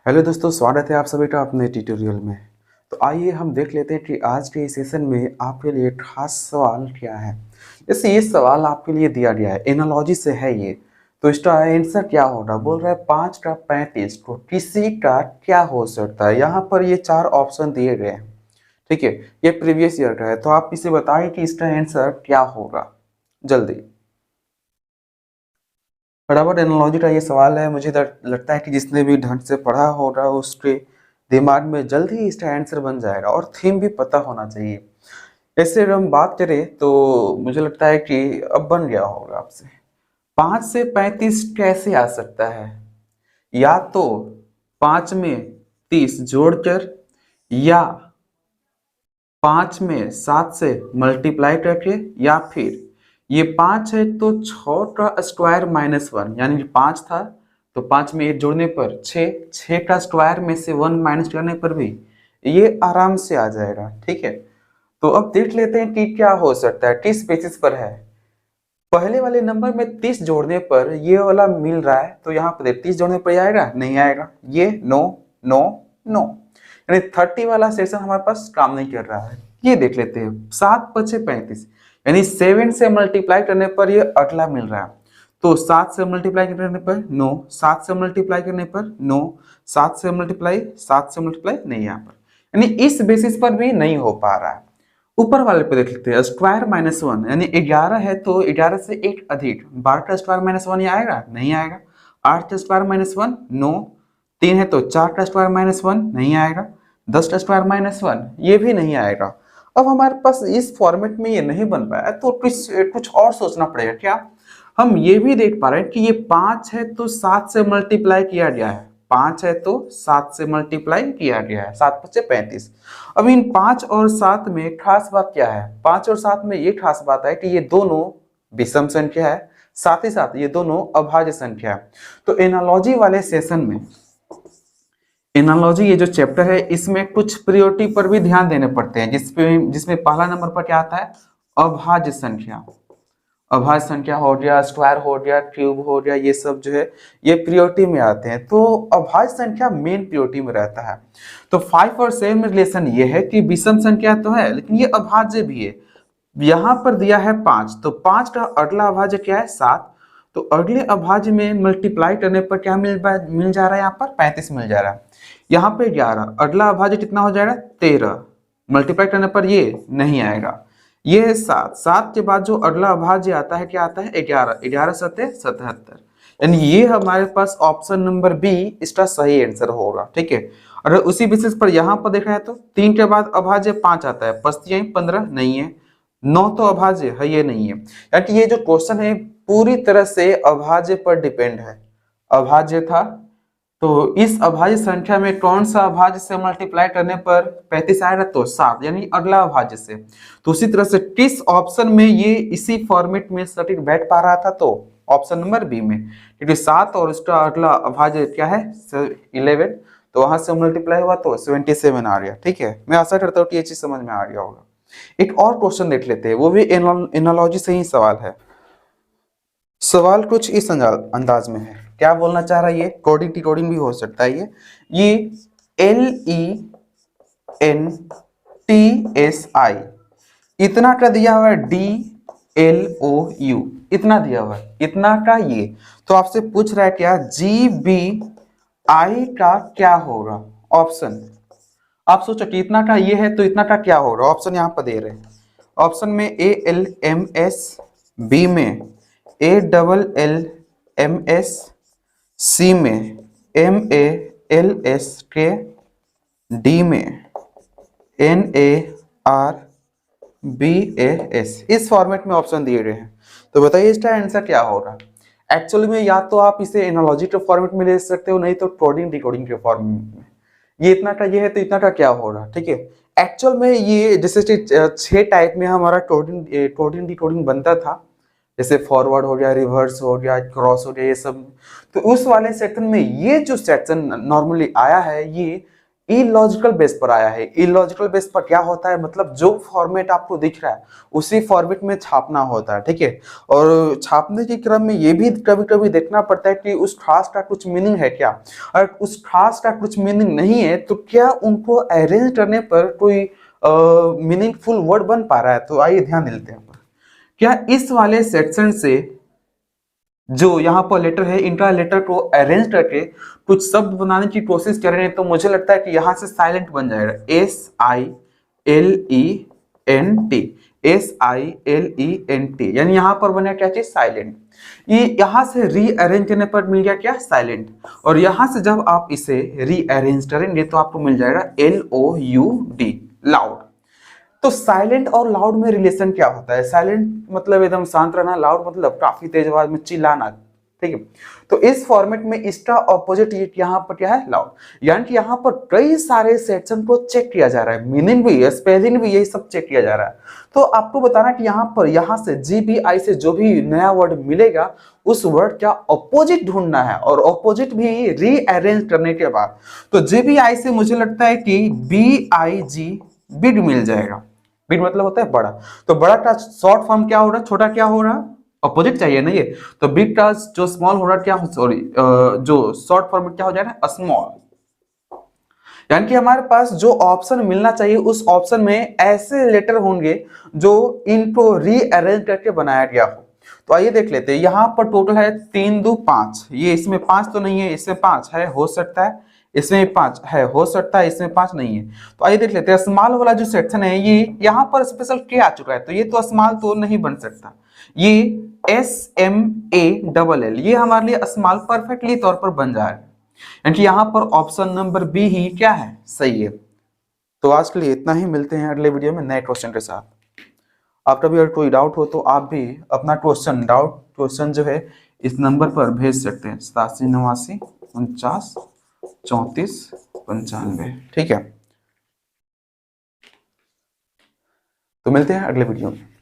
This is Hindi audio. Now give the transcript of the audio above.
हेलो दोस्तों, स्वागत है आप सभी का अपने ट्यूटोरियल में। तो आइए हम देख लेते हैं कि आज के इस सेशन में आपके लिए खास सवाल क्या है। जैसे ये सवाल आपके लिए दिया गया है, एनालॉजी से है ये, तो इसका आंसर क्या होगा। बोल रहा है 5 का 35 को किसी का क्या हो सकता है। यहाँ पर ये 4 ऑप्शन दिए गए हैं, ठीक है। ये प्रीवियस ईयर का है, तो आप इसे बताएं कि इसका आंसर क्या होगा जल्दी। फटाफट। एनालॉजी का ये सवाल है, मुझे लगता है कि जिसने भी ढंग से पढ़ा होगा उसके दिमाग में जल्द ही इसका आंसर बन जाएगा, और थीम भी पता होना चाहिए। ऐसे अगर हम बात करें तो मुझे लगता है कि अब बन गया होगा आपसे। 5 से 35 कैसे आ सकता है। या तो 5 में 30 जोड़कर, या 5 में 7 से मल्टीप्लाई करके, या फिर ये 5 है तो 6 का स्क्वायर -1, यानी कि 5 था तो 5 में 1 जोड़ने पर 6 का स्क्वायर में से 1 माइनस करने पर भी ये आराम से आ जाएगा, ठीक है। तो अब देख लेते हैं कि क्या हो सकता है, किस बेसिस पर है। पहले वाले नंबर में 30 जोड़ने पर ये वाला मिल रहा है, तो यहाँ पर 30 जोड़ने पर आएगा, नहीं आएगा, ये नो नो नो, यानी 30 वाला सेक्शन हमारे पास काम नहीं कर रहा है। ये देख लेते हैं 7 5 35, यानी 7 से मल्टीप्लाई करने पर ये अगला मिल रहा है। तो 7 से मल्टीप्लाई करने पर नो, 7 से मल्टीप्लाई करने पर नो, 7 से मल्टीप्लाई नहीं, यहाँ पर यानी इस बेसिस पर भी नहीं हो पा रहा है। ऊपर वाले पे देख लेते हैं, स्क्वायर -1, यानी 11 है तो 11 से 1 अधिक, 12 का स्क्वायर -1 ये आएगा, नहीं आएगा। 8 का स्क्वायर -1 नो, 3 है तो 4 का स्क्वायर -1 नहीं आएगा। 10 का स्क्वायर -1 ये भी नहीं आएगा। अब हमारे पास इस फॉर्मेट में ये नहीं बन पाया तो कुछ और सोचना पड़ेगा। क्या हम ये भी देख पा रहे हैं कि ये 5 है तो 7 से मल्टीप्लाई किया गया है, 5 है तो 7 से मल्टीप्लाई किया गया है, 7 5 35। अब इन 5 और 7 में खास बात क्या है, 5 और 7 में ये खास बात है कि ये दोनों विषम संख्या है, साथ ही साथ ये दोनों अभाज्य संख्या है। तो एनालॉजी वाले सेशन में, एनालॉजी ये जो चैप्टर है इसमें कुछ प्रायोरिटी पर भी ध्यान देने पड़ते हैं, जिसमें पहला नंबर पर क्या आता है, अभाज्य संख्या। अभाज्य संख्या हो गया, स्क्वायर हो गया, क्यूब हो गया, ये सब जो है ये प्रायोरिटी में आते हैं। तो अभाज्य संख्या मेन प्रायोरिटी में रहता है। तो 5 और 7 में रिलेशन ये है कि विषम संख्या तो है लेकिन ये अभाज्य भी है। यहाँ पर दिया है 5, तो 5 का अगला अभाज्य क्या है, 7। तो अगले अभाज्य में मल्टीप्लाई करने पर क्या मिल जा रहा है, यहाँ पर 35 मिल जा रहा है। यहाँ पे 11, अगला अभाज्य कितना हो जाएगा, 13। मल्टीप्लाई करने पर ये नहीं आएगा। ये है 7, 7 के बाद जो अगला अभाज्य आता है क्या आता है, 11, 11 सत्ते 77, यानी ये हमारे पास ऑप्शन नंबर बी इसका सही आंसर होगा, ठीक है। अगर उसी बेसिस पर यहाँ पर देखा है तो 3 के बाद अभाज्य 5 आता है, 5 15 नहीं है, 9 तो अभाज्य है, ये नहीं है। यानी ये जो क्वेश्चन है पूरी तरह से अभाज्य पर डिपेंड है। अभाज्य था तो इस अभाज्य संख्या में कौन सा अभाज्य से मल्टीप्लाई करने पर 35 आएगा, तो 7, यानी अगला अभाज्य से। तो उसी तरह से किस ऑप्शन में ये इसी फॉर्मेट में सटीक बैठ पा रहा था, तो ऑप्शन नंबर बी में, क्योंकि 7 और इसका अगला अभाज्य क्या है 11, तो वहां से मल्टीप्लाई हुआ तो 77 आ गया, ठीक है। मैं आशा करता हूँ कि ये चीज समझ में आ गया होगा। एक और क्वेश्चन देख लेते हैं, वो भी एनालॉजी से ही सवाल है। सवाल कुछ इस अंदाज में है, क्या बोलना चाह रहा है ये, कोडिंग भी हो सकता है। ये LENTSI इतना का दिया हुआ है, DLOU इतना दिया हुआ है, इतना का ये। तो आपसे पूछ रहा है क्या GBI का क्या होगा ऑप्शन। आप सोचो कि इतना का ये है तो इतना का क्या होगा, ऑप्शन यहाँ पर दे रहे हैं। ऑप्शन में ALMS, बी में ALLMS, सी में MALSK, डी में NARBAS। इस फॉर्मेट में ऑप्शन दिए गए हैं, तो बताइए इसका आंसर क्या होगा। एक्चुअली में या तो आप इसे एनालॉजी के फॉर्मेट में ले सकते हो, नहीं तो कोडिंग डिकोडिंग के फॉर्मेट में। ये इतना का ये है तो इतना का क्या होगा, ठीक है। एक्चुअल में ये जैसे 6 टाइप में हमारा कोडिंग डिकोडिंग बनता था, जैसे फॉरवर्ड हो गया, रिवर्स हो गया, क्रॉस हो गया, ये सब। तो उस वाले सेक्शन में ये जो सेक्शन नॉर्मली आया है, ये इलॉजिकल बेस पर आया है। इलॉजिकल बेस पर क्या होता है, मतलब जो फॉर्मेट आपको दिख रहा है उसी फॉर्मेट में छापना होता है, ठीक है। और छापने के क्रम में ये भी कभी कभी देखना पड़ता है कि उस खास का कुछ मीनिंग है क्या। अगर उस खास का कुछ मीनिंग नहीं है तो क्या उनको अरेंज करने पर कोई मीनिंगफुल वर्ड बन पा रहा है। तो आइए ध्यान देते हैं, क्या इस वाले सेक्शन से जो यहाँ पर लेटर है, इंट्रा लेटर को अरेंज करके कुछ शब्द बनाने की कोशिश कर रहे हैं, तो मुझे लगता है कि यहाँ से साइलेंट बन जाएगा। SILENT, SILENT, यानी यहाँ पर बना क्या चीज, साइलेंट। ये यहाँ से रीअरेंज करने पर मिल गया क्या, साइलेंट। और यहाँ से जब आप इसे रीअरेंज करेंगे तो आपको मिल जाएगा LOUD, लाउड। तो साइलेंट और लाउड में रिलेशन क्या होता है, साइलेंट मतलब एकदम शांत रहना, लाउड मतलब काफी तेज आवाज में चिल्लाना, ठीक है। तो इस फॉर्मेट में इसका ऑपोजिट यहाँ पर क्या है, लाउड। यानी कि यहाँ पर कई सारे सेक्शन को चेक किया जा रहा है, मीनिंग भी, स्पेलिंग भी, यही सब चेक किया जा रहा है। तो आपको बताना कि यहाँ पर यहाँ से GBI से जो भी नया वर्ड मिलेगा उस वर्ड का ऑपोजिट ढूंढना है, और ऑपोजिट भी रीअरेंज करने के बाद। तो GBI से मुझे लगता है कि BIG, बिग मिल जाएगा। बिग मतलब होता है बड़ा, तो बड़ा का शॉर्ट फॉर्म क्या हो रहा है, छोटा क्या हो रहा है, अपोजिट चाहिए ना ये। तो बिग का जो स्मॉल हो रहा है क्या, सॉरी, जो शॉर्ट फॉर्म क्या हो जाएगा, स्मॉल। यानी कि हमारे पास जो ऑप्शन मिलना चाहिए उस ऑप्शन में ऐसे लेटर होंगे जो इनको रीअरेंज करके बनाया गया हो। तो आइए देख लेते हैं, यहाँ पर टोटल है 3 2 5, ये इसमें 5 तो नहीं है, इसमें 5 है, हो सकता है इसमें 5 है, हो सकता है इसमें 5 नहीं है। तो आइए देख लेते हैं, स्मॉल वाला जो सेक्शन है ये यहाँ पर स्पेशल के आ चुका है, तो ये तो स्मॉल तो नहीं बन सकता। ये SMALL, ये हमारे लिए स्मॉल परफेक्टली तौर पर बन जाएगा, यानी कि यहाँ पर ऑप्शन नंबर बी ही क्या है, सही है। तो आज के लिए इतना ही, मिलते हैं अगले वीडियो में नए क्वेश्चन के साथ। आपका भी अगर कोई डाउट हो तो आप भी अपना क्वेश्चन जो है इस नंबर पर भेज सकते हैं, 8789493495, ठीक है। तो मिलते हैं अगले वीडियो में।